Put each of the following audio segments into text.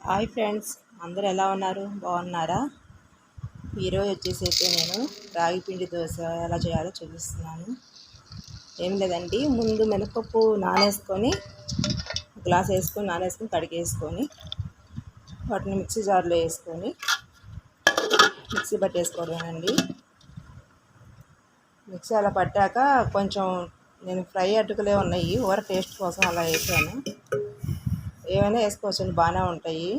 Hi friends, అందరూ ఎలా ఉన్నారు? బాగున్నారా? ఈరోజు వచ్చేసి నేను రాగి పిండి దోశ ఎలా చేయాలో చూపిస్తున్నాను. ఏం లేదండి, ముందు మినపప్పు నానేసుకొని గ్లాస్ వేసుకొని నానేసుకొని కడిగేసుకొని వాటిని మిక్సీ జార్లో వేసుకొని మిక్సీ పట్టేసుకోవడమేనండి. మిక్సీ అలా పట్టాక కొంచెం నేను ఫ్రై అటుకులే ఉన్నాయి, ఊర టేస్ట్ కోసం అలా వేసాను. ఏమైనా వేసుకోవచ్చండి, బాగానే ఉంటాయి.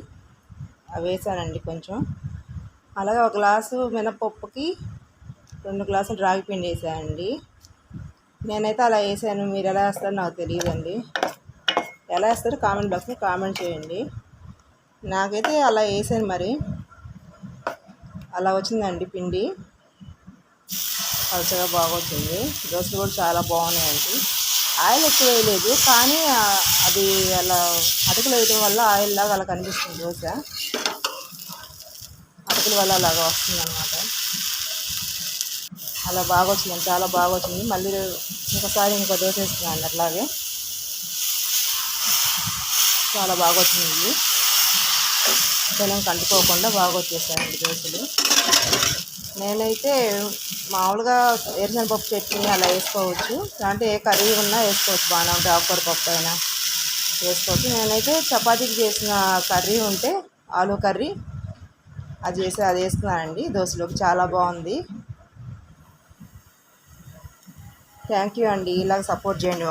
అవి వేసానండి కొంచెం. అలాగే ఒక గ్లాసు మినపప్పుకి 2 గ్లాసులు రాగి పిండి వేసానండి. నేనైతే అలా వేసాను, మీరు ఎలా వేస్తారో నాకు తెలియదండి. ఎలా వేస్తారో కామెంట్ బాక్స్లో కామెంట్ చేయండి. నాకైతే అలా వేసాను, మరి అలా వచ్చిందండి పిండి. పలుచగా బాగా వచ్చింది. దోశలు కూడా చాలా బాగున్నాయండి. ఆయిల్ ఎక్కువ వేయలేదు, కానీ అది అలా అటుకులు వేయడం వల్ల ఆయిల్ లాగా అలా కనిపిస్తుంది. దోశ అటుకుల వల్ల అలాగా వస్తుంది అన్నమాట. అలా బాగా వచ్చింది, చాలా బాగా వచ్చింది. మళ్ళీ ఇంకోసారి ఇంకో దోశ వేస్తున్నాను అట్లాగే. చాలా బాగా వచ్చింది, పెనం కంటుకోకుండా బాగా వచ్చేసాయండి దోశలు. నేనైతే మామూలుగా వేరుశనగపప్పు చట్నీ అలా వేసుకోవచ్చు, అంటే ఏ కర్రీ ఉన్నా వేసుకోవచ్చు, బాగానే ఉంటుంది. ఆకుకూర పప్పు అయినా వేసుకోవచ్చు. నేనైతే చపాతీకి చేసిన కర్రీ ఉంటే ఆలూ కర్రీ అది వేసుకున్నానండి దోశలోకి. చాలా బాగుంది. థ్యాంక్ యూ అండి, ఇలాగ సపోర్ట్ చేయండి.